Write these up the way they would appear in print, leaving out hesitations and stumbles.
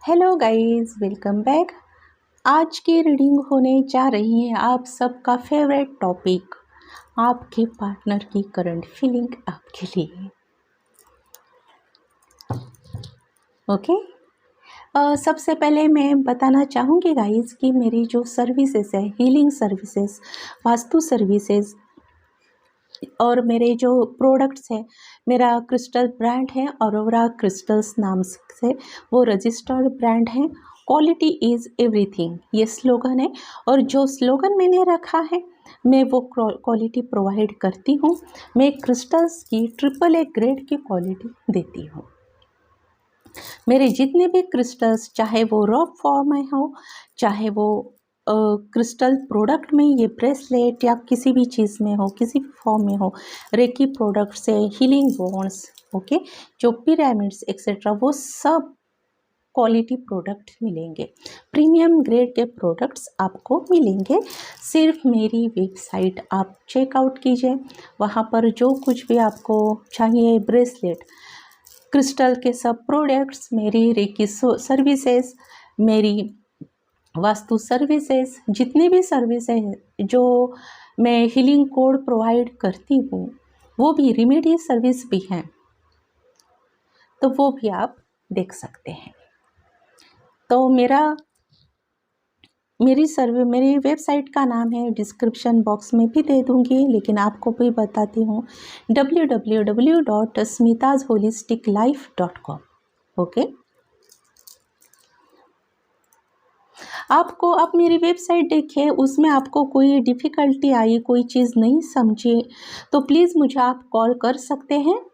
Hello guys, welcome back. आज की reading होने जा रही है आप सबका फेवरेट टॉपिक, आपके पार्टनर की करंट फीलिंग आपके लिए। ओके। सबसे पहले मैं बताना चाहूँगी गाइस कि मेरी जो सर्विसेज है, हीलिंग सर्विसेज, वास्तु सर्विसेज और मेरे जो प्रोडक्ट्स हैं, मेरा क्रिस्टल ब्रांड है औरोरा क्रिस्टल्स नाम से वो रजिस्टर्ड ब्रांड है। क्वालिटी इज़ एवरीथिंग, ये स्लोगन है और जो स्लोगन मैंने रखा है मैं वो क्वालिटी प्रोवाइड करती हूँ। मैं क्रिस्टल्स की AAA ग्रेड की क्वालिटी देती हूँ। मेरे जितने भी क्रिस्टल्स, चाहे वो रॉ फॉर्म में हो, चाहे वो क्रिस्टल प्रोडक्ट में, ये ब्रेसलेट या किसी भी चीज़ में हो, किसी भी फॉर्म में हो, रेकी प्रोडक्ट से हीलिंग बॉन्ड्स, ओके, जो पिरामिड्स एक्सेट्रा, वो सब क्वालिटी प्रोडक्ट मिलेंगे। प्रीमियम ग्रेड के प्रोडक्ट्स आपको मिलेंगे। सिर्फ मेरी वेबसाइट आप चेकआउट कीजिए, वहाँ पर जो कुछ भी आपको चाहिए, ब्रेसलेट, क्रिस्टल के सब प्रोडक्ट्स, मेरी रेकी सर्विसेज, मेरी वास्तु सर्विसेज, जितनी भी सर्विसेज जो मैं हीलिंग कोड प्रोवाइड करती हूँ, वो भी रेमेडी सर्विस भी हैं, तो वो भी आप देख सकते हैं। तो मेरी वेबसाइट का नाम है, डिस्क्रिप्शन बॉक्स में भी दे दूँगी, लेकिन आपको भी बताती हूँ, www.smitashholisticlife.com। ओके। आपको आप मेरी वेबसाइट देखिए, उसमें आपको कोई डिफ़िकल्टी आई, कोई चीज़ नहीं समझी, तो प्लीज़ मुझे आप कॉल कर सकते हैं।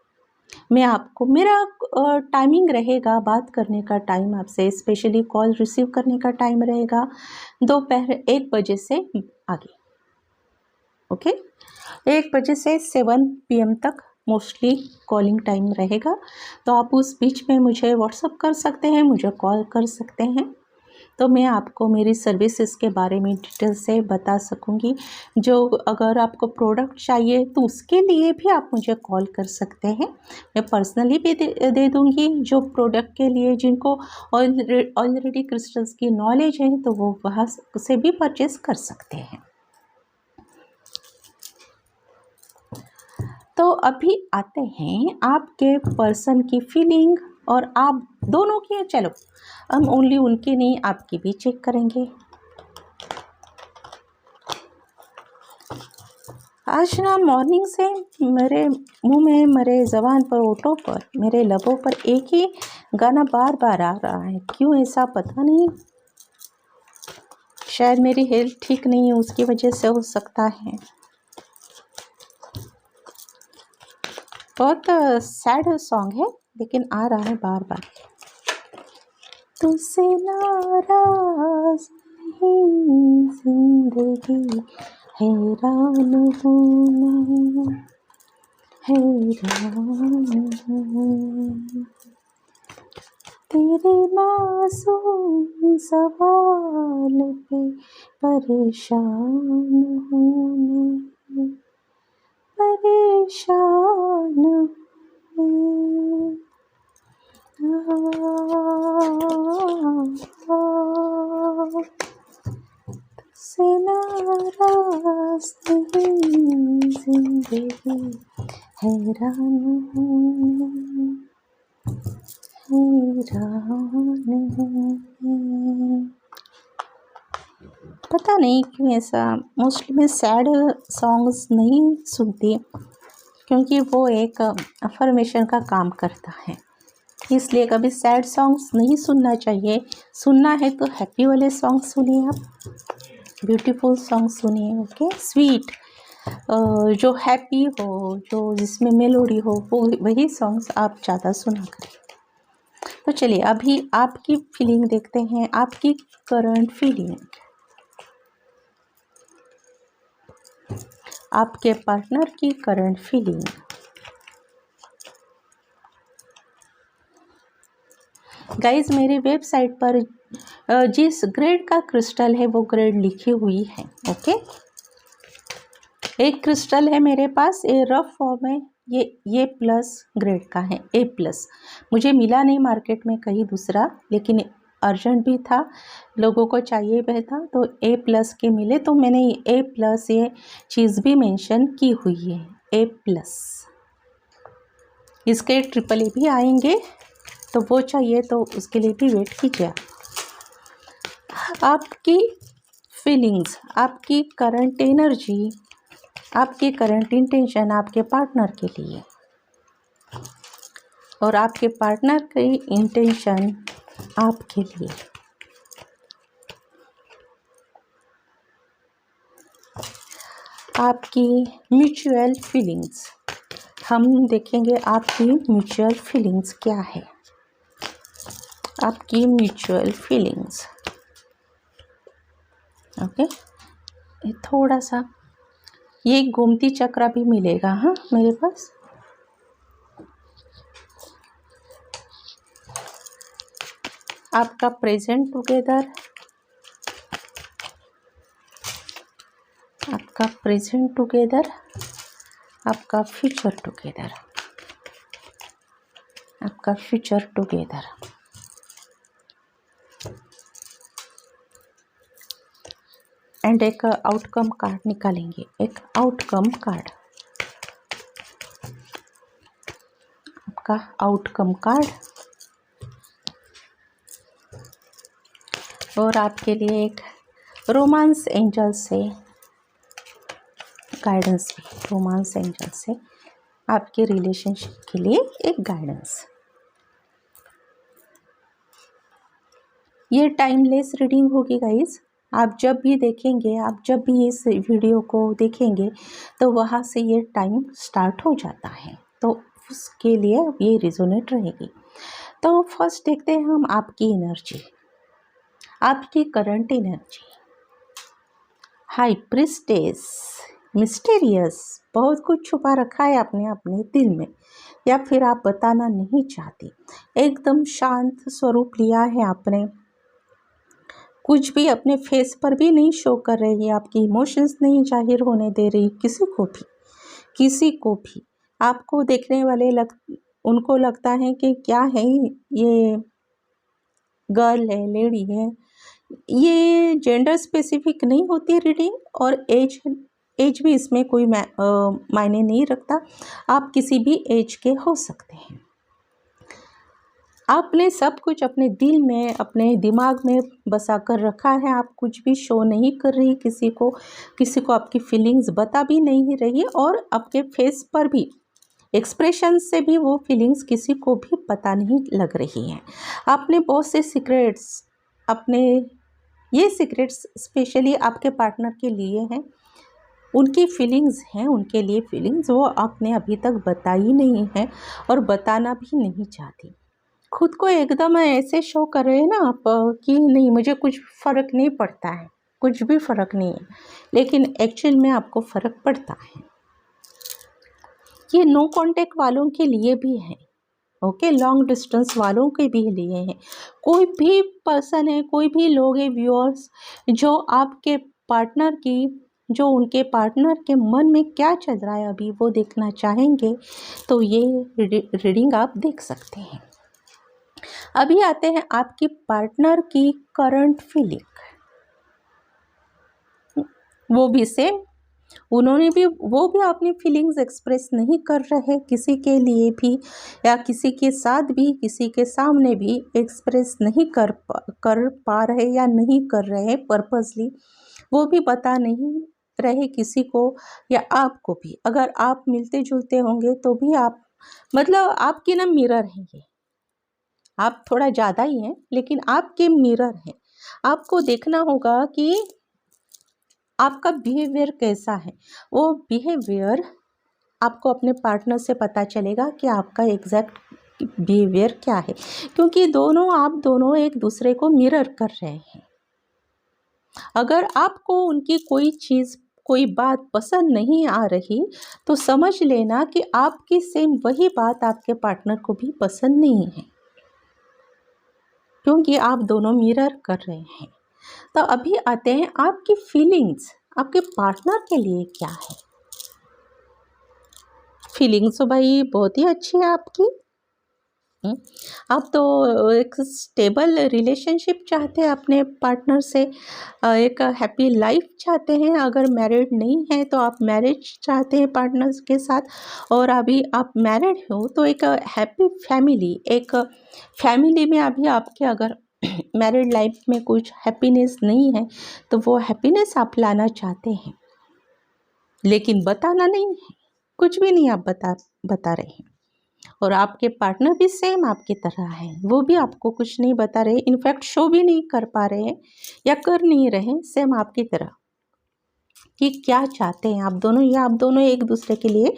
मैं आपको, मेरा टाइमिंग रहेगा, बात करने का टाइम आपसे, स्पेशली कॉल रिसीव करने का टाइम रहेगा दोपहर 1 बजे से आगे। ओके, 1 बजे से 7 PM तक मोस्टली कॉलिंग टाइम रहेगा, तो आप उस बीच में मुझे व्हाट्सअप कर सकते हैं, मुझे कॉल कर सकते हैं, तो मैं आपको मेरी सर्विसेज के बारे में डिटेल से बता सकूंगी। जो अगर आपको प्रोडक्ट चाहिए तो उसके लिए भी आप मुझे कॉल कर सकते हैं, मैं पर्सनली भी दे दूंगी। जो प्रोडक्ट के लिए जिनको ऑलरेडी क्रिस्टल्स की नॉलेज है, तो वो वहाँ से भी परचेस कर सकते हैं। तो अभी आते हैं आपके पर्सन की फीलिंग और आप दोनों की। चलो, हम ओनली उनकी नहीं, आपकी भी चेक करेंगे। आज ना मॉर्निंग से मेरे मुंह में, मेरे ज़बान पर, ओठों पर, मेरे लबों पर एक ही गाना बार बार आ रहा है। क्यों ऐसा पता नहीं, शायद मेरी हेल्थ ठीक नहीं है, उसकी वजह से हो सकता है। बहुत सैड सॉन्ग है, लेकिन आ रहा है बार बार। तुझसे नाराज नहीं जिंदगी, हैरान हूँ मैं, हैरान हूँ तेरे मासूम सवाल पे, परेशान हूँ मैं, परेशान हूँ। तुझसे नाराज नहीं जिंदगी, हैरान हूँ, हैरान हूँ। पता नहीं क्यों ऐसा, मोस्टली मैं सैड सॉन्ग्स नहीं सुनती, क्योंकि वो एक अफर्मेशन का काम करता है, इसलिए कभी सैड सॉन्ग्स नहीं सुनना चाहिए। सुनना है तो हैप्पी वाले सॉन्ग सुनिए, आप ब्यूटीफुल सॉन्ग सुनिए। ओके, स्वीट, जो हैप्पी हो, जो जिसमें मेलोडी हो, वो वही सॉन्ग्स आप ज़्यादा सुना करें। तो चलिए अभी आपकी फीलिंग देखते हैं, आपकी करंट फीलिंग, आपके पार्टनर की करंट फीलिंग। गाइज, मेरी वेबसाइट पर जिस ग्रेड का क्रिस्टल है वो ग्रेड लिखी हुई है। ओके, एक क्रिस्टल है मेरे पास, ये रफ फॉर्म है, ये प्लस ग्रेड का है, A+। मुझे मिला नहीं मार्केट में कहीं दूसरा, लेकिन अर्जेंट भी था, लोगों को चाहिए भी था, तो A+ के मिले, तो मैंने A+ ये चीज़ भी मेंशन की हुई है, A+। इसके AAA भी आएंगे, तो वो चाहिए तो उसके लिए भी वेट कीजिए। आपकी फीलिंग्स, आपकी करंट एनर्जी, आपकी करंट इंटेंशन आपके पार्टनर के लिए, और आपके पार्टनर की इंटेंशन आपके लिए। आपकी म्यूचुअल फीलिंग्स, हम देखेंगे आपकी म्यूचुअल फीलिंग्स क्या है। आपकी म्यूचुअल फीलिंग्स, ओके। थोड़ा सा ये गोमती चक्र भी मिलेगा, हाँ मेरे पास। आपका प्रेजेंट टुगेदर, आपका प्रेजेंट टुगेदर, आपका फ्यूचर टुगेदर, आपका फ्यूचर टुगेदर। एंड एक आउटकम कार्ड निकालेंगे, एक आउटकम कार्ड, आपका आउटकम कार्ड। और आपके लिए एक रोमांस एंजल से गाइडेंस भी, रोमांस एंजल से आपके रिलेशनशिप के लिए एक गाइडेंस। ये टाइमलेस रीडिंग होगी गाइस। आप जब भी देखेंगे, आप जब भी इस वीडियो को देखेंगे, तो वहाँ से ये टाइम स्टार्ट हो जाता है, तो उसके लिए ये रिजोनेट रहेगी। तो फर्स्ट देखते हैं हम आपकी एनर्जी, आपकी current energy. High priestess, mysterious, बहुत कुछ छुपा रखा है आपने अपने दिल में, या फिर आप बताना नहीं चाहती। एकदम शांत स्वरूप लिया है आपने, कुछ भी अपने फेस पर भी नहीं शो कर रही है, आपकी इमोशंस नहीं जाहिर होने दे रही किसी को भी, किसी को भी। आपको देखने वाले उनको लगता है कि क्या है ये, गर्ल है, लेडी है। ये जेंडर स्पेसिफिक नहीं होती रीडिंग, और एज भी इसमें कोई मायने नहीं रखता। आप किसी भी एज के हो सकते हैं। आपने सब कुछ अपने दिल में, अपने दिमाग में बसा कर रखा है। आप कुछ भी शो नहीं कर रही किसी को, किसी को आपकी फीलिंग्स बता भी नहीं रही, और आपके फेस पर भी, एक्सप्रेशन से भी वो फीलिंग्स किसी को भी पता नहीं लग रही हैं। आपने बहुत से सीक्रेट्स, अपने ये सीक्रेट्स स्पेशली आपके पार्टनर के लिए हैं, उनकी फीलिंग्स हैं, उनके लिए फीलिंग्स वो आपने अभी तक बताई नहीं है, और बताना भी नहीं चाहती। खुद को एकदम ऐसे शो कर रहे हैं ना आप कि नहीं, मुझे कुछ फ़र्क नहीं पड़ता है, कुछ भी फ़र्क नहीं है, लेकिन एक्चुअल में आपको फ़र्क पड़ता है। ये नो कांटेक्ट वालों के लिए भी है, ओके, लॉन्ग डिस्टेंस वालों के भी लिए हैं। कोई भी पर्सन है, कोई भी लोग हैं व्यूअर्स, जो आपके पार्टनर की, जो उनके पार्टनर के मन में क्या चल रहा है अभी वो देखना चाहेंगे, तो ये रीडिंग आप देख सकते हैं। अभी आते हैं आपकी पार्टनर की करंट फीलिंग। वो भी सेम, उन्होंने भी, वो भी अपनी फीलिंग्स एक्सप्रेस नहीं कर रहे किसी के लिए भी, या किसी के साथ भी, किसी के सामने भी एक्सप्रेस नहीं कर पा रहे, या नहीं कर रहे पर्पसली। वो भी बता नहीं रहे किसी को, या आपको भी। अगर आप मिलते जुलते होंगे तो भी आप, मतलब आपकी ना मिरर है ये, आप थोड़ा ज़्यादा ही हैं, लेकिन आपके मिरर हैं। आपको देखना होगा कि आपका बिहेवियर कैसा है। वो बिहेवियर आपको अपने पार्टनर से पता चलेगा कि आपका एग्जैक्ट बिहेवियर क्या है, क्योंकि आप दोनों एक दूसरे को मिरर कर रहे हैं। अगर आपको उनकी कोई चीज़, कोई बात पसंद नहीं आ रही, तो समझ लेना कि आपकी सेम वही बात आपके पार्टनर को भी पसंद नहीं है, क्योंकि आप दोनों मिरर कर रहे हैं। तो अभी आते हैं आपकी फीलिंग्स, आपके पार्टनर के लिए क्या है। फीलिंग्स तो भाई बहुत ही अच्छी है आपकी, आप तो एक स्टेबल रिलेशनशिप चाहते हैं अपने पार्टनर से, एक हैप्पी लाइफ चाहते हैं। अगर मैरिड नहीं है तो आप मैरिज चाहते हैं पार्टनर्स के साथ, और अभी आप मैरिड हो तो एक हैप्पी फैमिली, एक फैमिली में अभी आपके अगर मैरिड लाइफ में कुछ हैप्पीनेस नहीं है तो वो हैप्पीनेस आप लाना चाहते हैं, लेकिन बताना नहीं है, कुछ भी नहीं आप बता रहे हैं। और आपके पार्टनर भी सेम आपकी तरह हैं, वो भी आपको कुछ नहीं बता रहे, इनफैक्ट शो भी नहीं कर पा रहे हैं या कर नहीं रहे, सेम आपकी तरह कि क्या चाहते हैं आप दोनों, या आप दोनों एक दूसरे के लिए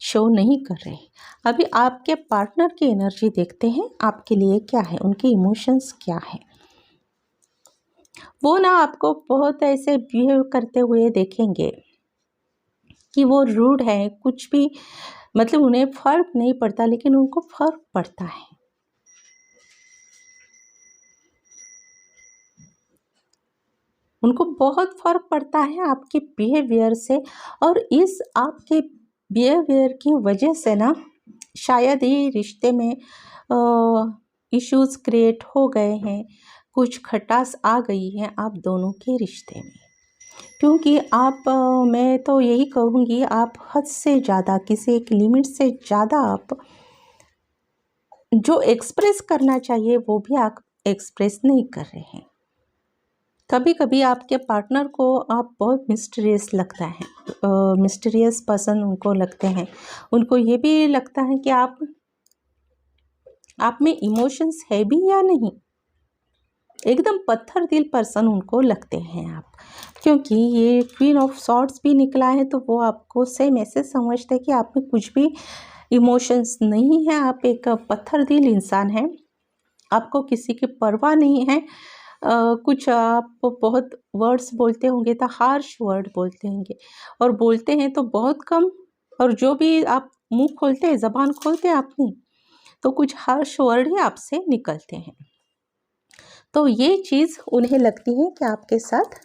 शो नहीं कर रहे। अभी आपके पार्टनर की एनर्जी देखते हैं आपके लिए क्या है, उनके इमोशंस क्या है। वो ना आपको बहुत ऐसे बिहेव करते हुए देखेंगे कि वो रूड है, कुछ भी मतलब उन्हें फर्क नहीं पड़ता, लेकिन उनको फर्क पड़ता है। उनको बहुत फर्क पड़ता है आपके बिहेवियर से, और इस आपके बिहेवियर की वजह से ना शायद ही रिश्ते में इश्यूज क्रिएट हो गए हैं, कुछ खटास आ गई है आप दोनों के रिश्ते में। क्योंकि आप मैं तो यही कहूँगी, आप हद से ज़्यादा, किसी एक लिमिट से ज़्यादा आप जो एक्सप्रेस करना चाहिए वो भी आप एक्सप्रेस नहीं कर रहे हैं। कभी कभी आपके पार्टनर को आप बहुत मिस्टीरियस लगता है, मिस्टीरियस पर्सन उनको लगते हैं। उनको ये भी लगता है कि आप में इमोशंस है भी या नहीं, एकदम पत्थर दिल पर्सन उनको लगते हैं आप। क्योंकि ये क्वीन ऑफ सॉर्ड्स भी निकला है तो वो आपको सेम ऐसे समझते हैं कि आप में कुछ भी इमोशंस नहीं है, आप एक पत्थर दिल इंसान हैं, आपको किसी की परवाह नहीं है। कुछ आप बहुत वर्ड्स बोलते होंगे तो हार्श वर्ड बोलते होंगे, और बोलते हैं तो बहुत कम, और जो भी आप मुंह खोलते हैं, ज़बान खोलते हैं अपनी, तो कुछ हार्श वर्ड ही आपसे निकलते हैं। तो ये चीज़ उन्हें लगती है कि आपके साथ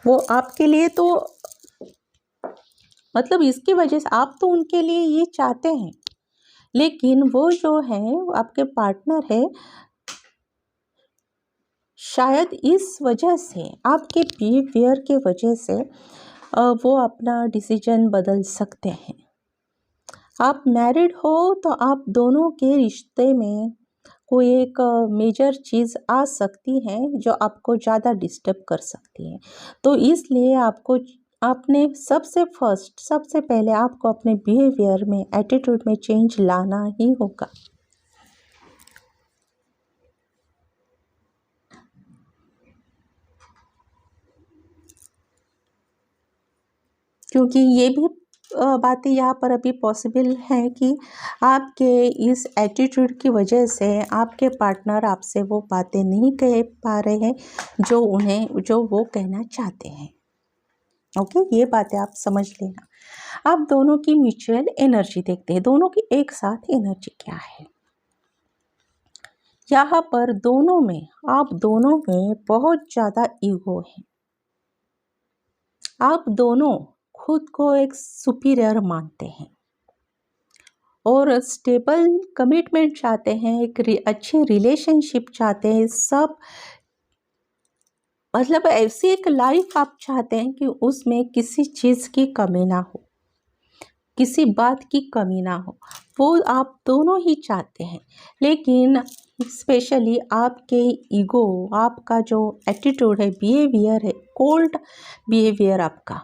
वो आपके लिए तो मतलब इसकी वजह से आप तो उनके लिए ये चाहते हैं, लेकिन वो जो है आपके पार्टनर है, शायद इस वजह से, आपके बिहेवियर के वजह से वो अपना डिसीजन बदल सकते हैं। आप मैरिड हो तो आप दोनों के रिश्ते में कोई एक मेजर चीज़ आ सकती है जो आपको ज़्यादा डिस्टर्ब कर सकती है। तो इसलिए आपको आपने सबसे पहले आपको अपने बिहेवियर में, एटीट्यूड में चेंज लाना ही होगा। क्योंकि ये भी बातें यहाँ पर अभी पॉसिबल है कि आपके इस एटीट्यूड की वजह से आपके पार्टनर आपसे वो बातें नहीं कह पा रहे हैं जो वो कहना चाहते हैं। ओके, ये बातें आप समझ लेना। आप दोनों की म्यूचुअल एनर्जी देखते हैं, दोनों की एक साथ एनर्जी क्या है। यहाँ पर आप दोनों में बहुत ज़्यादा ईगो है। आप दोनों खुद को एक सुपीरियर मानते हैं और स्टेबल कमिटमेंट चाहते हैं, एक अच्छी रिलेशनशिप चाहते हैं, सब मतलब ऐसी एक लाइफ आप चाहते हैं कि उसमें किसी चीज़ की कमी ना हो, किसी बात की कमी ना हो, वो आप दोनों ही चाहते हैं। लेकिन स्पेशली आपके ईगो, आपका जो एटीट्यूड है, बिहेवियर है, कोल्ड बिहेवियर आपका,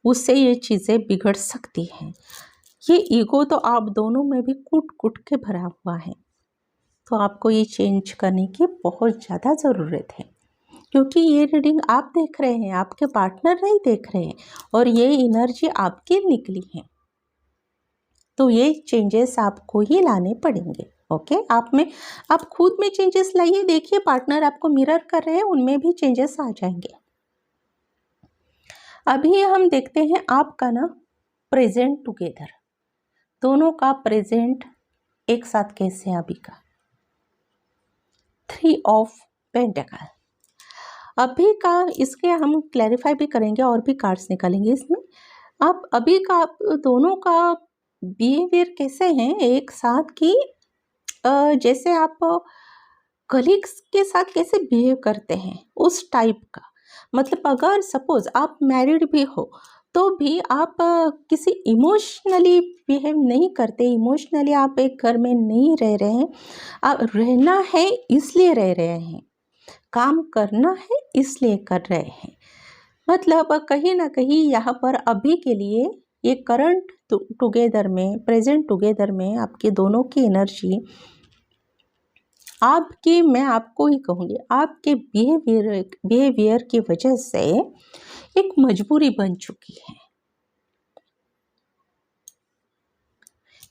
उससे ये चीज़ें बिगड़ सकती हैं। ये ईगो तो आप दोनों में भी कूट कूट के भरा हुआ है, तो आपको ये चेंज करने की बहुत ज़्यादा ज़रूरत है। क्योंकि ये रीडिंग आप देख रहे हैं, आपके पार्टनर नहीं देख रहे हैं, और ये एनर्जी आपकी निकली है, तो ये चेंजेस आपको ही लाने पड़ेंगे। ओके, आप खुद में चेंजेस लाइए, देखिए पार्टनर आपको मिरर कर रहे हैं, उनमें भी चेंजेस आ जाएंगे। अभी हम देखते हैं आपका ना प्रेजेंट टुगेदर, दोनों का प्रेजेंट एक साथ कैसे है अभी का। 3 ऑफ पेंटिकल अभी का, इसके हम क्लैरिफाई भी करेंगे और भी कार्ड्स निकालेंगे इसमें। आप अभी का, आप दोनों का बिहेवियर कैसे हैं एक साथ कि जैसे आप कलीग्स के साथ कैसे बिहेव करते हैं उस टाइप का। मतलब अगर सपोज आप मैरिड भी हो तो भी आप किसी इमोशनली बिहेव नहीं करते, इमोशनली आप एक घर में नहीं रह रहे हैं, आप रहना है इसलिए रह रहे हैं, काम करना है इसलिए कर रहे हैं। मतलब कहीं ना कहीं यहाँ पर अभी के लिए ये करंट टुगेदर में, प्रेजेंट टुगेदर में आपके दोनों की एनर्जी आपके, मैं आपको ही कहूँगी, आपके बिहेवियर की वजह से एक मजबूरी बन चुकी है।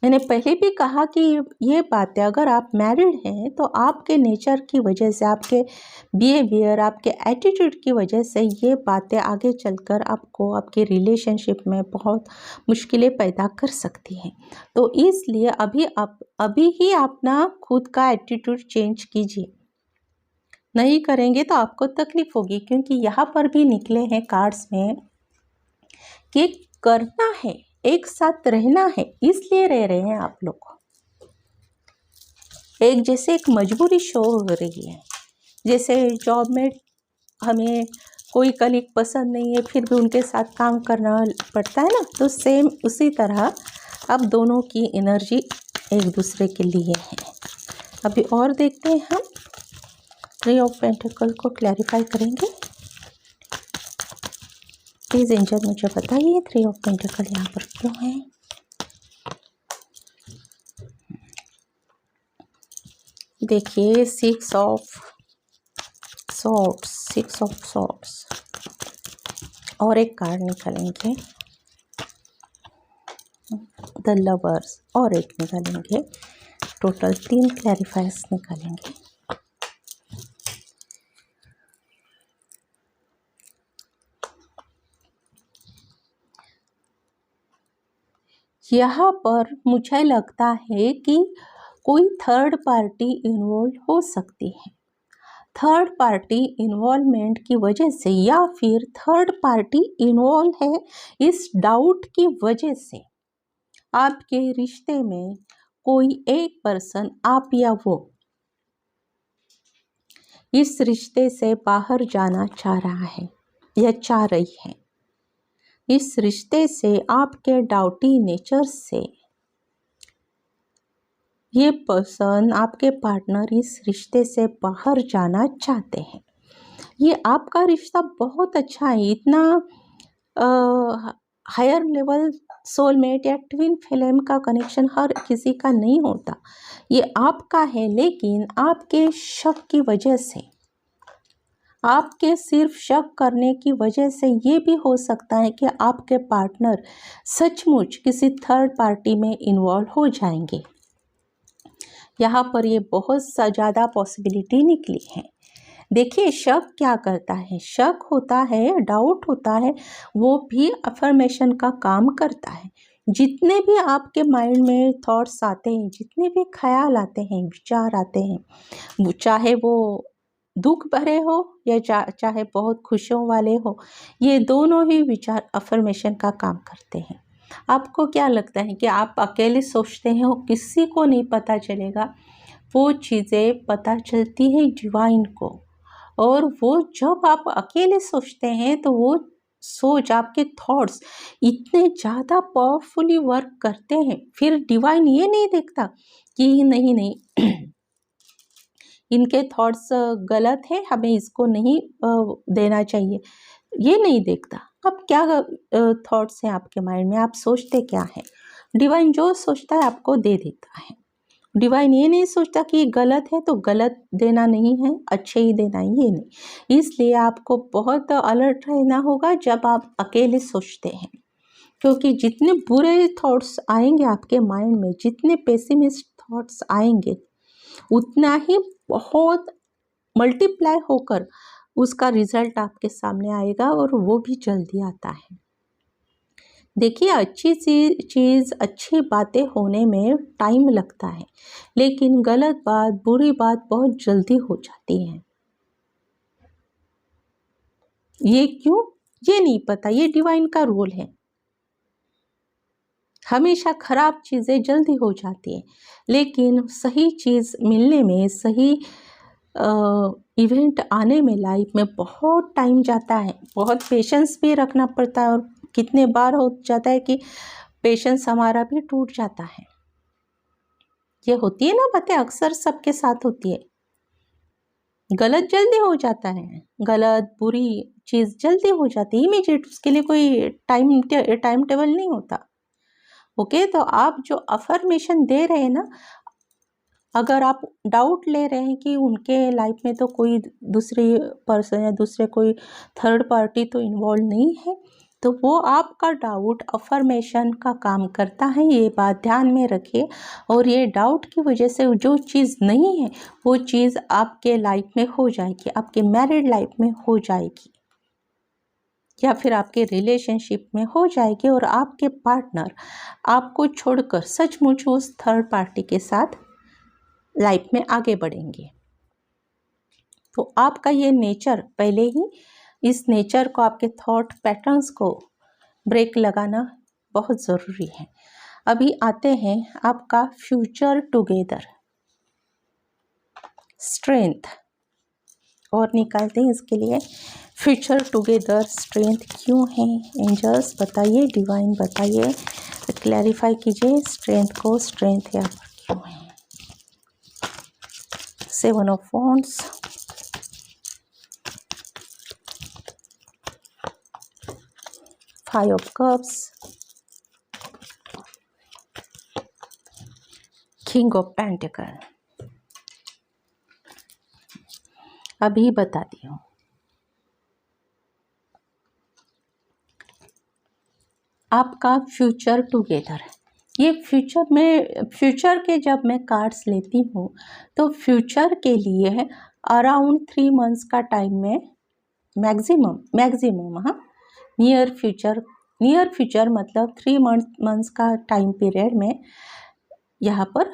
मैंने पहले भी कहा कि ये बातें अगर आप मैरिड हैं तो आपके नेचर की वजह से, आपके बिहेवियर, आपके एटीट्यूड की वजह से ये बातें आगे चलकर आपको आपके रिलेशनशिप में बहुत मुश्किलें पैदा कर सकती हैं। तो इसलिए अभी ही अपना खुद का एटीट्यूड चेंज कीजिए। नहीं करेंगे तो आपको तकलीफ होगी, क्योंकि यहाँ पर भी निकले हैं कार्ड्स में कि करना है, एक साथ रहना है इसलिए रह रहे हैं आप लोग। एक जैसे एक मजबूरी शो हो रही है, जैसे जॉब में हमें कोई कलीग पसंद नहीं है फिर भी उनके साथ काम करना पड़ता है ना, तो सेम उसी तरह अब दोनों की एनर्जी एक दूसरे के लिए है। अभी और देखते हैं हम थ्री ऑफ पेंटिकल को क्लैरिफाई करेंगे। प्लीज एंजल मुझे बताइए थ्री ऑफ पेंटिकल यहाँ पर क्यों है। देखिए सिक्स ऑफ सॉर्ड्स और एक कार्ड निकालेंगे द लवर्स और एक निकालेंगे, टोटल 3 क्लैरिफायर्स निकालेंगे। यहाँ पर मुझे लगता है कि कोई थर्ड पार्टी इन्वॉल्व हो सकती है। थर्ड पार्टी इन्वॉल्वमेंट की वजह से या फिर थर्ड पार्टी इन्वॉल्व है इस डाउट की वजह से आपके रिश्ते में कोई एक पर्सन, आप या वो, इस रिश्ते से बाहर जाना चाह रहा है या चाह रही है। इस रिश्ते से आपके डाउटी नेचर से ये पर्सन, आपके पार्टनर इस रिश्ते से बाहर जाना चाहते हैं। ये आपका रिश्ता बहुत अच्छा है, इतना हायर लेवल सोलमेट या ट्विन फ्लेम का कनेक्शन हर किसी का नहीं होता, ये आपका है। लेकिन आपके शक की वजह से, आपके सिर्फ शक करने की वजह से ये भी हो सकता है कि आपके पार्टनर सचमुच किसी थर्ड पार्टी में इन्वॉल्व हो जाएंगे। यहाँ पर ये बहुत ज़्यादा पॉसिबिलिटी निकली है। देखिए शक क्या करता है, शक होता है, डाउट होता है, वो भी अफर्मेशन का काम करता है। जितने भी आपके माइंड में थॉट्स आते हैं, जितने भी ख्याल आते हैं, विचार आते हैं, चाहे वो दुख भरे हो या चाहे बहुत खुशियों वाले हो, ये दोनों ही विचार अफर्मेशन का काम करते हैं। आपको क्या लगता है कि आप अकेले सोचते हैं, किसी को नहीं पता चलेगा, वो चीज़ें पता चलती है डिवाइन को। और वो जब आप अकेले सोचते हैं तो वो सोच, आपके थॉट्स इतने ज़्यादा पावरफुली वर्क करते हैं। फिर डिवाइन ये नहीं देखता कि नहीं नहीं इनके थॉट्स गलत है, हमें इसको नहीं देना चाहिए, ये नहीं देखता। अब क्या थॉट्स हैं आपके माइंड में, आप सोचते क्या हैं, डिवाइन जो सोचता है आपको दे देता है। डिवाइन ये नहीं सोचता कि गलत है तो गलत देना नहीं है, अच्छे ही देना है, ये नहीं। इसलिए आपको बहुत अलर्ट रहना होगा जब आप अकेले सोचते हैं, क्योंकि जितने बुरे थॉट्स आएंगे आपके माइंड में, जितने पेसिमिस्ट थॉट्स आएंगे, उतना ही बहुत मल्टीप्लाई होकर उसका रिजल्ट आपके सामने आएगा, और वो भी जल्दी आता है। देखिए अच्छी चीज़, अच्छी बातें होने में टाइम लगता है, लेकिन गलत बात, बुरी बात बहुत जल्दी हो जाती है। ये क्यों, ये नहीं पता, ये डिवाइन का रूल है। हमेशा ख़राब चीज़ें जल्दी हो जाती है, लेकिन सही चीज़ मिलने में, सही इवेंट आने में लाइफ में बहुत टाइम जाता है, बहुत पेशेंस भी रखना पड़ता है। और कितने बार हो जाता है कि पेशेंस हमारा भी टूट जाता है। ये होती है ना बातें, अक्सर सबके साथ होती है। गलत जल्दी हो जाता है, गलत बुरी चीज़ जल्दी हो जाती है इमीडिएट, उसके लिए कोई टाइम टेबल नहीं होता। ओके, तो आप जो अफर्मेशन दे रहे हैं ना, अगर आप डाउट ले रहे हैं कि उनके लाइफ में तो कोई दूसरी पर्सन या दूसरे कोई थर्ड पार्टी तो इन्वॉल्व नहीं है, तो वो आपका डाउट अफर्मेशन का काम करता है, ये बात ध्यान में रखिए। और ये डाउट की वजह से जो चीज़ नहीं है वो चीज़ आपके लाइफ में हो जाएगी, आपके मैरिड लाइफ में हो जाएगी, या फिर आपके रिलेशनशिप में हो जाएगी, और आपके पार्टनर आपको छोड़कर सचमुच उस थर्ड पार्टी के साथ लाइफ में आगे बढ़ेंगे। तो आपका ये नेचर पहले ही, इस नेचर को, आपके थॉट पैटर्न्स को ब्रेक लगाना बहुत ज़रूरी है। अभी आते हैं आपका फ्यूचर टुगेदर, स्ट्रेंथ, और निकालते हैं इसके लिए फ्यूचर टुगेदर स्ट्रेंथ क्यों है। एंजल्स बताइए, डिवाइन बताइए, क्लैरिफाई कीजिए स्ट्रेंथ को, स्ट्रेंथ यहाँ पर क्यों है। 7 of Wands, Five of Cups, King of Pentacle। अभी बताती हूँ। आपका फ्यूचर टुगेदर, ये फ्यूचर के जब मैं कार्ड्स लेती हूँ तो फ्यूचर के लिए अराउंड 3 मंथ्स का टाइम में मैक्सिमम हाँ, नियर फ्यूचर मतलब 3 मंथ्स का टाइम पीरियड में यहाँ पर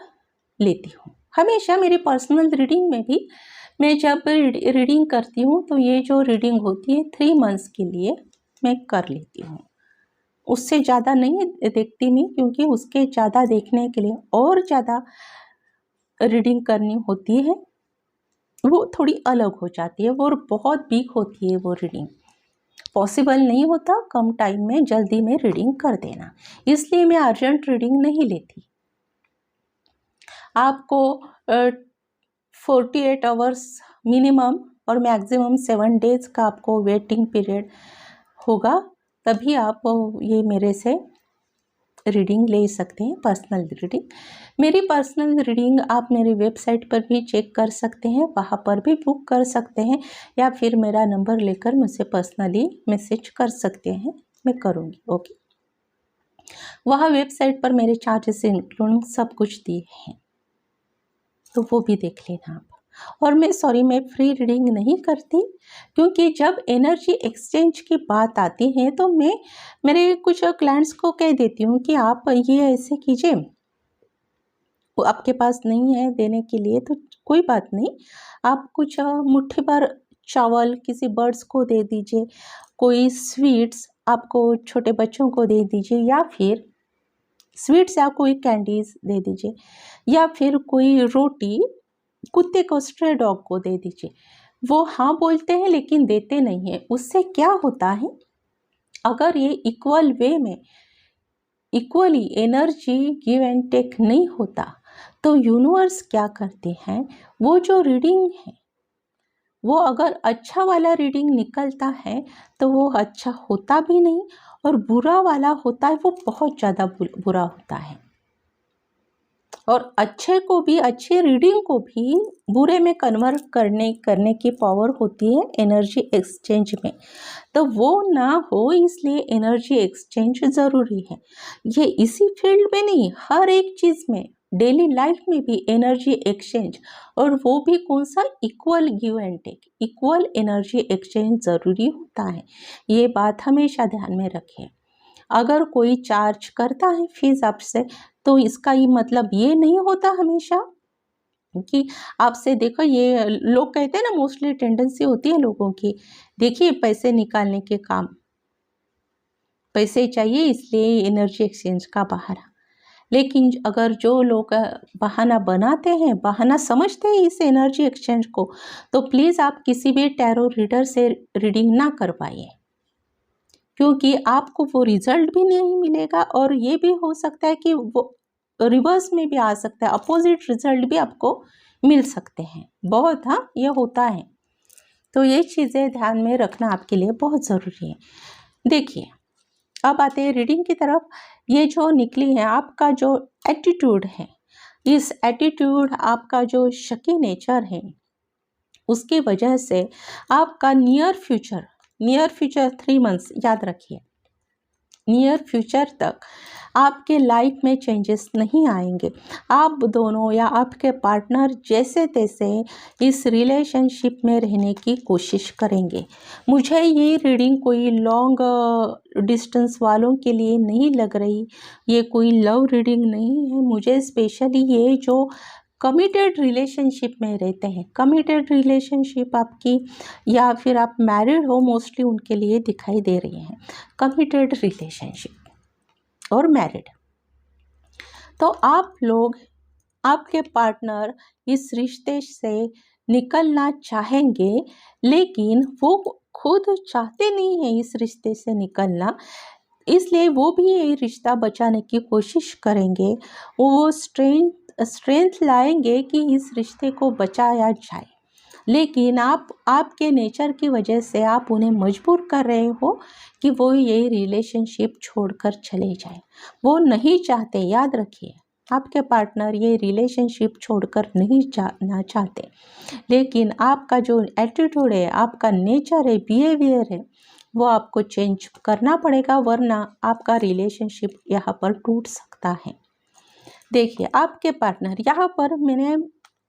लेती हूँ। हमेशा मेरी पर्सनल रीडिंग में भी मैं जब रीडिंग करती हूँ तो ये जो रीडिंग होती है 3 मंथ्स के लिए मैं कर लेती हूँ, उससे ज़्यादा नहीं देखती मैं, क्योंकि उसके ज़्यादा देखने के लिए और ज़्यादा रीडिंग करनी होती है, वो थोड़ी अलग हो जाती है, वो बहुत बिग होती है, वो रीडिंग पॉसिबल नहीं होता कम टाइम में जल्दी में रीडिंग कर देना, इसलिए मैं अर्जेंट रीडिंग नहीं लेती। आपको 48 आवर्स मिनिमम और मैक्सिमम 7 डेज़ का आपको वेटिंग पीरियड होगा, तभी आप ये मेरे से रीडिंग ले सकते हैं, पर्सनल रीडिंग। मेरी पर्सनल रीडिंग आप मेरी वेबसाइट पर भी चेक कर सकते हैं, वहाँ पर भी बुक कर सकते हैं, या फिर मेरा नंबर लेकर मुझसे पर्सनली मैसेज कर सकते हैं, मैं करूँगी। ओके, वहाँ वेबसाइट पर मेरे चार्जेस इंक्लूडिंग सब कुछ दिए हैं, तो वो भी देख लेना आप। और मैं फ्री रीडिंग नहीं करती, क्योंकि जब एनर्जी एक्सचेंज की बात आती है तो मैं मेरे कुछ क्लाइंट्स को कह देती हूँ कि आप ये ऐसे कीजिए, वो आपके पास नहीं है देने के लिए तो कोई बात नहीं, आप कुछ मुट्ठी भर चावल किसी बर्ड्स को दे दीजिए, कोई स्वीट्स आपको छोटे बच्चों को दे दीजिए, या फिर स्वीट्स या कोई कैंडीज दे दीजिए, या फिर कोई रोटी कुत्ते को, स्ट्रे डॉग को दे दीजिए। वो हाँ बोलते हैं लेकिन देते नहीं है। उससे क्या होता है, अगर ये इक्वल वे में equally energy give and take नहीं होता तो यूनिवर्स क्या करते हैं, वो जो रीडिंग है वो अगर अच्छा वाला रीडिंग निकलता है तो वो अच्छा होता भी नहीं, और बुरा वाला होता है वो बहुत ज़्यादा बुरा होता है। और अच्छे को भी, अच्छी रीडिंग को भी बुरे में कन्वर्ट करने की पावर होती है एनर्जी एक्सचेंज में। तो वो ना हो, इसलिए एनर्जी एक्सचेंज ज़रूरी है। ये इसी फील्ड में नहीं, हर एक चीज़ में, डेली लाइफ में भी एनर्जी एक्सचेंज, और वो भी कौन सा, equal give and take, equal energy exchange ज़रूरी होता है। ये बात हमेशा ध्यान में रखें। अगर कोई चार्ज करता है फीस आपसे तो इसका ये मतलब ये नहीं होता हमेशा कि आपसे, देखो ये लोग कहते हैं ना, मोस्टली टेंडेंसी होती है लोगों की, देखिए पैसे निकालने के काम, पैसे चाहिए इसलिए एनर्जी एक्सचेंज का बहाना। लेकिन अगर जो लोग बहाना बनाते हैं, बहाना समझते हैं इस एनर्जी एक्सचेंज को, तो प्लीज़ आप किसी भी टैरो रीडर से रीडिंग ना करवाइए, क्योंकि आपको वो रिजल्ट भी नहीं मिलेगा और ये भी हो सकता है कि वो रिवर्स में भी आ सकता है, अपोजिट रिजल्ट भी आपको मिल सकते हैं। बहुत, हाँ, ये होता है। तो ये चीज़ें ध्यान में रखना आपके लिए बहुत ज़रूरी है। देखिए, अब आते हैं रीडिंग की तरफ। ये जो निकली है आपका जो एटीट्यूड है, इस एटीट्यूड, आपका जो शकी नेचर है, उसकी वजह से आपका नियर फ्यूचर 3 मंथ्स, याद रखिए, नियर फ्यूचर तक आपके लाइफ में चेंजेस नहीं आएंगे। आप दोनों या आपके पार्टनर जैसे तैसे इस रिलेशनशिप में रहने की कोशिश करेंगे। मुझे ये रीडिंग कोई लॉन्ग डिस्टेंस वालों के लिए नहीं लग रही, ये कोई लव रीडिंग नहीं है। मुझे स्पेशली ये जो कमिटेड रिलेशनशिप में रहते हैं, कमिटेड रिलेशनशिप आपकी, या फिर आप मैरिड हो, मोस्टली उनके लिए दिखाई दे रही हैं कमिटेड रिलेशनशिप और मैरिड। तो आप लोग, आपके पार्टनर इस रिश्ते से निकलना चाहेंगे, लेकिन वो खुद चाहते नहीं हैं इस रिश्ते से निकलना, इसलिए वो भी ये रिश्ता बचाने की कोशिश करेंगे। वो स्ट्रेंथ लाएंगे कि इस रिश्ते को बचाया जाए, लेकिन आपके नेचर की वजह से आप उन्हें मजबूर कर रहे हो कि वो ये रिलेशनशिप छोड़कर चले जाए। वो नहीं चाहते, याद रखिए, आपके पार्टनर ये रिलेशनशिप छोड़कर नहीं जाना चाहते, लेकिन आपका जो एटीट्यूड है, आपका नेचर है, बिहेवियर है, वो आपको चेंज करना पड़ेगा, वरना आपका रिलेशनशिप यहाँ पर टूट सकता है। देखिए, आपके पार्टनर, यहाँ पर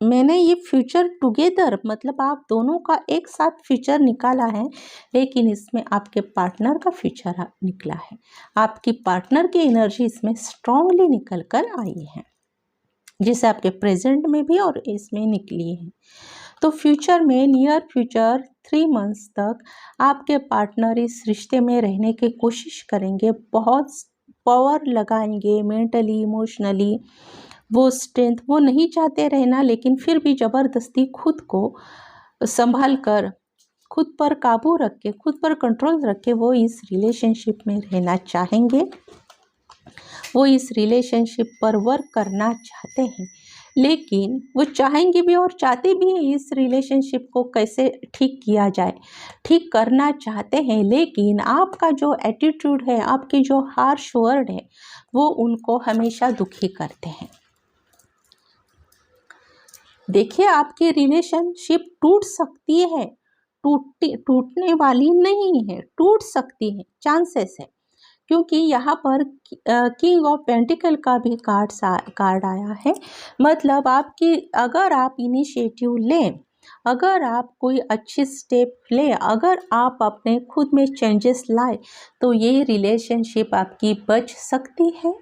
मैंने ये फ्यूचर टुगेदर, मतलब आप दोनों का एक साथ फ्यूचर निकाला है, लेकिन इसमें आपके पार्टनर का फ्यूचर निकला है। आपकी पार्टनर की एनर्जी इसमें स्ट्रांगली निकल कर आई है, जिसे आपके प्रेजेंट में भी और इसमें निकली है। तो फ्यूचर में, नियर फ्यूचर 3 मंथ्स तक आपके पार्टनर इस रिश्ते में रहने की कोशिश करेंगे, बहुत पावर लगाएंगे, मेंटली, इमोशनली, वो स्ट्रेंथ, वो नहीं चाहते रहना, लेकिन फिर भी ज़बरदस्ती खुद को संभाल कर, खुद पर काबू रख के, खुद पर कंट्रोल रख के वो इस रिलेशनशिप में रहना चाहेंगे। वो इस रिलेशनशिप पर वर्क करना चाहते हैं, लेकिन वो चाहेंगे भी और चाहते भी हैं इस रिलेशनशिप को कैसे ठीक किया जाए, ठीक करना चाहते हैं, लेकिन आपका जो एटीट्यूड है, आपके जो हार्श वर्ड है, वो उनको हमेशा दुखी करते हैं। देखिए, आपकी रिलेशनशिप टूट सकती है, टूटने वाली नहीं है, टूट सकती है, चांसेस है, क्योंकि यहाँ पर किंग ऑफ पेंटिकल का भी कार्ड आया है। मतलब आपकी, अगर आप इनिशिएटिव लें, अगर आप कोई अच्छी स्टेप लें, अगर आप अपने खुद में चेंजेस लाए, तो ये रिलेशनशिप आपकी बच सकती है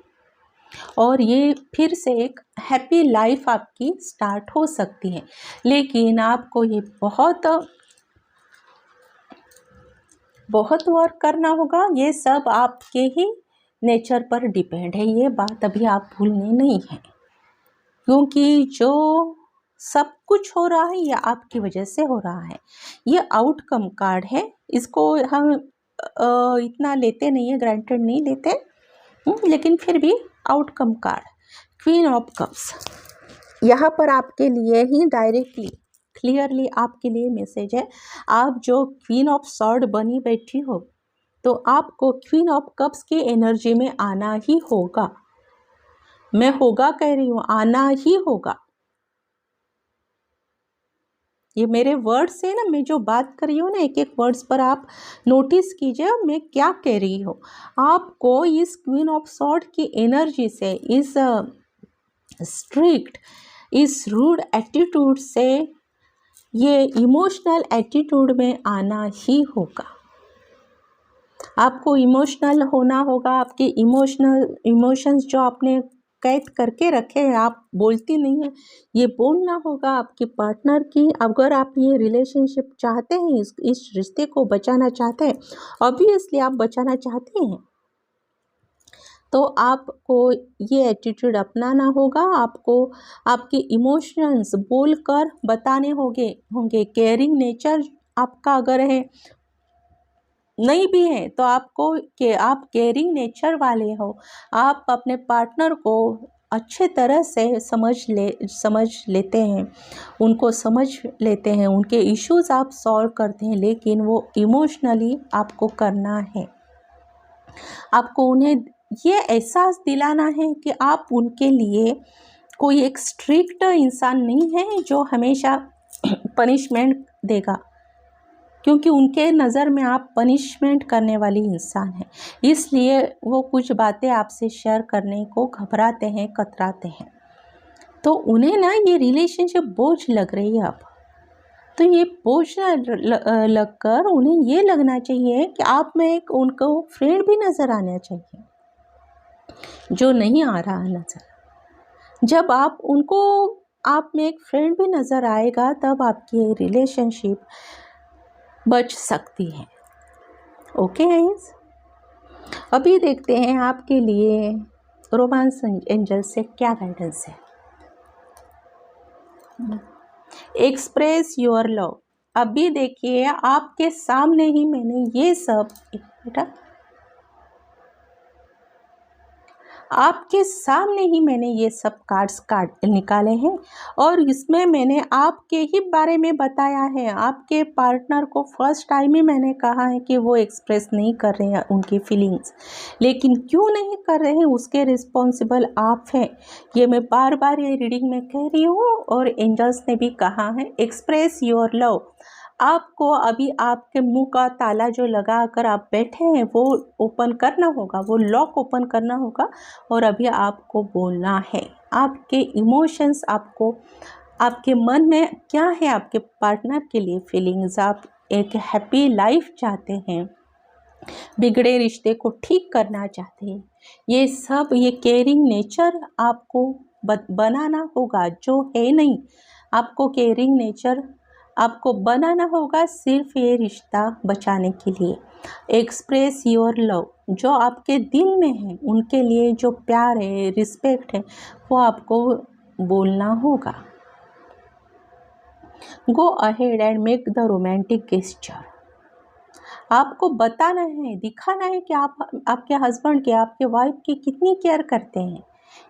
और ये फिर से एक हैप्पी लाइफ आपकी स्टार्ट हो सकती है। लेकिन आपको ये बहुत वर्क करना होगा। ये सब आपके ही नेचर पर डिपेंड है, ये बात अभी आप भूलने नहीं है, क्योंकि जो सब कुछ हो रहा है ये आपकी वजह से हो रहा है। ये आउटकम कार्ड है, इसको हम इतना लेते नहीं है, ग्रांटेड नहीं लेते, लेकिन फिर भी outcome card, queen of cups, यहाँ पर आपके लिए ही डायरेक्टली, क्लियरली आपके लिए मैसेज है। आप जो क्वीन ऑफ सॉर्ड बनी बैठी हो, तो आपको क्वीन ऑफ कप्स की एनर्जी में आना ही होगा। मैं होगा कह रही हूँ, आना ही होगा। ये मेरे वर्ड्स है ना, मैं जो बात कर रही हूँ ना, एक एक वर्ड्स पर आप नोटिस कीजिए मैं क्या कह रही हूँ। आपको इस क्वीन ऑफ सॉर्ड की एनर्जी से, इस स्ट्रिक्ट, इस रूड एटीट्यूड से, ये इमोशनल एटीट्यूड में आना ही होगा। आपको इमोशनल होना होगा। आपके इमोशंस जो आपने कैद करके रखे हैं, आप बोलती नहीं है, ये बोलना होगा आपके पार्टनर की। अगर आप ये रिलेशनशिप चाहते हैं, इस रिश्ते को बचाना चाहते हैं, ऑब्वियसली आप बचाना चाहते हैं, तो आपको ये एटीट्यूड अपनाना होगा। आपको आपके इमोशंस बोलकर बताने होंगे। केयरिंग नेचर आपका अगर है, नहीं भी है, तो आपको कि आप केयरिंग नेचर वाले हो, आप अपने पार्टनर को अच्छे तरह से समझ लेते हैं, उनको समझ लेते हैं, उनके इश्यूज आप सॉल्व करते हैं, लेकिन वो इमोशनली आपको करना है। आपको उन्हें ये एहसास दिलाना है कि आप उनके लिए कोई एक स्ट्रिक्ट इंसान नहीं है जो हमेशा पनिशमेंट देगा, क्योंकि उनके नज़र में आप पनिशमेंट करने वाली इंसान हैं। इसलिए वो कुछ बातें आपसे शेयर करने को घबराते हैं, कतराते हैं। तो उन्हें ना ये रिलेशनशिप बोझ लग रही है अब। तो ये बोझ ना लगकर उन्हें ये लगना चाहिए कि आप में एक उनको फ्रेंड भी नज़र आना चाहिए, जो नहीं आ रहा नज़र। जब आप में एक फ्रेंड भी नज़र आएगा, तब आपकी रिलेशनशिप बच सकती है। ओके गाइस, अभी देखते हैं आपके लिए रोमांस एंजल से क्या गाइडेंस है। Express your love. अभी देखिए आपके सामने ही मैंने ये सब आपके सामने ही मैंने ये सब कार्ड्स निकाले हैं, और इसमें मैंने आपके ही बारे में बताया है। आपके पार्टनर को फर्स्ट टाइम ही मैंने कहा है कि वो एक्सप्रेस नहीं कर रहे हैं उनकी फीलिंग्स, लेकिन क्यों नहीं कर रहे हैं उसके रिस्पॉन्सिबल आप हैं। ये मैं बार बार ये रीडिंग में कह रही हूँ, और एंजल्स ने भी कहा है एक्सप्रेस योर लव। आपको अभी आपके मुंह का ताला जो लगा कर आप बैठे हैं वो ओपन करना होगा, वो लॉक ओपन करना होगा, और अभी आपको बोलना है आपके इमोशंस, आपको आपके मन में क्या है आपके पार्टनर के लिए फीलिंग्स। आप एक हैप्पी लाइफ चाहते हैं, बिगड़े रिश्ते को ठीक करना चाहते हैं, ये सब ये केयरिंग नेचर आपको बनाना होगा, जो है नहीं। आपको केयरिंग नेचर आपको बनाना होगा सिर्फ ये रिश्ता बचाने के लिए। एक्सप्रेस योर लव, जो आपके दिल में है उनके लिए जो प्यार है, रिस्पेक्ट है, वो आपको बोलना होगा। Go ahead and make the romantic gesture. आपको बताना है, दिखाना है कि आप आपके हस्बैंड के, आपके वाइफ की कितनी केयर करते हैं,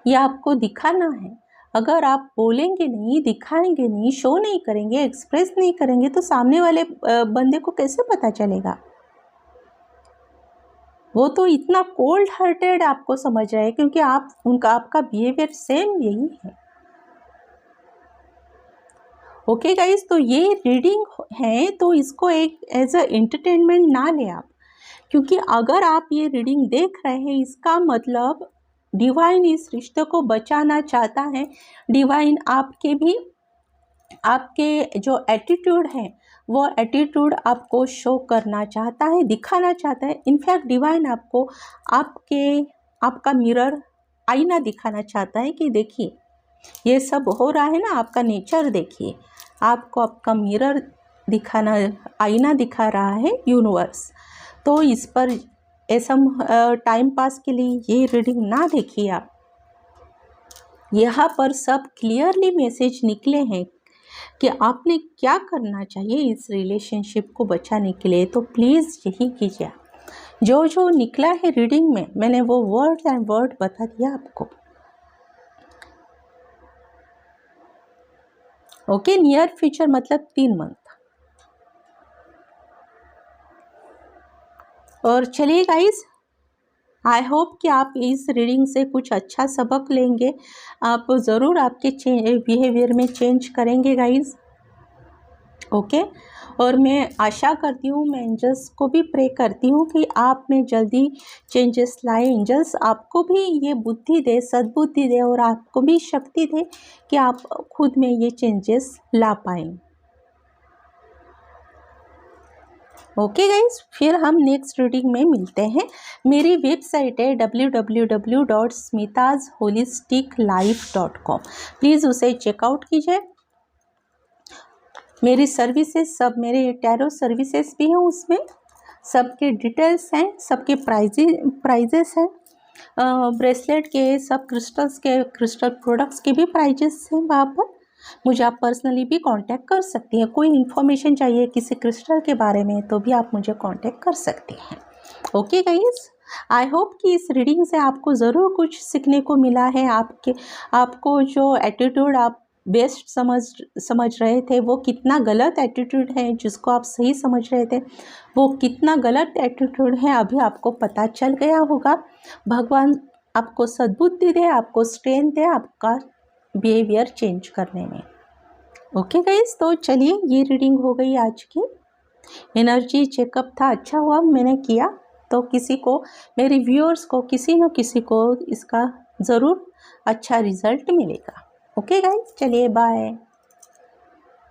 ये आपको दिखाना है। अगर आप बोलेंगे नहीं, दिखाएंगे नहीं, शो नहीं करेंगे, एक्सप्रेस नहीं करेंगे, तो सामने वाले बंदे को कैसे पता चलेगा। वो तो इतना कोल्ड हार्टेड आपको समझ रहे हैं, क्योंकि आपका बिहेवियर सेम यही है। ओके गाइस, तो ये रीडिंग है, तो इसको एक एज अ एंटरटेनमेंट ना लें आप, क्योंकि अगर आप ये रीडिंग देख रहे हैं, इसका मतलब डिवाइन इस रिश्ते को बचाना चाहता है। डिवाइन आपके जो एटीट्यूड है, वो एटीट्यूड आपको शो करना चाहता है, दिखाना चाहता है। इनफैक्ट डिवाइन आपको आपका मिरर, आईना दिखाना चाहता है कि देखिए ये सब हो रहा है ना, आपका नेचर देखिए। आपको आपका मिरर दिखाना, आईना दिखा रहा है यूनिवर्स। तो इस पर ऐसा टाइम पास के लिए ये रीडिंग ना देखिए आप। यहाँ पर सब क्लियरली मैसेज निकले हैं कि आपने क्या करना चाहिए इस रिलेशनशिप को बचाने के लिए। तो प्लीज़ यही कीजिए। जो जो निकला है रीडिंग में, मैंने वो वर्ड एंड वर्ड बता दिया आपको। ओके, नियर फ्यूचर मतलब 3 मंथ। और चलिए गाइज, आई होप कि आप इस रीडिंग से कुछ अच्छा सबक लेंगे। आप ज़रूर आपके बिहेवियर में चेंज करेंगे गाइज। ओके, और मैं आशा करती हूँ, मैं एंजल्स को भी प्रे करती हूँ कि आप में जल्दी चेंजेस लाए। एंजल्स आपको भी ये बुद्धि दे, सद्बुद्धि दे, और आपको भी शक्ति दे कि आप खुद में ये चेंजेस ला पाएँ। ओके गाइज, फिर हम नेक्स्ट रीडिंग में मिलते हैं। मेरी वेबसाइट है www.smithasholisticlife.com। प्लीज़ उसे चेकआउट कीजिए। मेरी सर्विसेज सब, मेरे टैरो सर्विसेज भी हैं, उसमें सबके डिटेल्स हैं, सबके प्राइजेस हैं। ब्रेसलेट के, सब क्रिस्टल्स के, क्रिस्टल प्रोडक्ट्स के भी प्राइजेस हैं वहाँ पर। मुझे आप पर्सनली भी कांटेक्ट कर सकती हैं। कोई इन्फॉर्मेशन चाहिए किसी क्रिस्टल के बारे में तो भी आप मुझे कांटेक्ट कर सकते हैं। ओके गाइस, आई होप कि इस रीडिंग से आपको ज़रूर कुछ सीखने को मिला है। आपको जो एटीट्यूड आप बेस्ट समझ रहे थे वो कितना गलत एटीट्यूड है, जिसको आप सही समझ रहे थे वो कितना गलत एटीट्यूड है, अभी आपको पता चल गया होगा। भगवान आपको सद्बुद्धि दे, आपको स्ट्रेंथ दे आपका बिहेवियर चेंज करने में। ओके गाइस, तो चलिए ये रीडिंग हो गई आज की। एनर्जी चेकअप था, अच्छा हुआ मैंने किया। तो किसी को, मेरे व्यूअर्स को, किसी न किसी को इसका ज़रूर अच्छा रिजल्ट मिलेगा। ओके गाइस, चलिए बाय।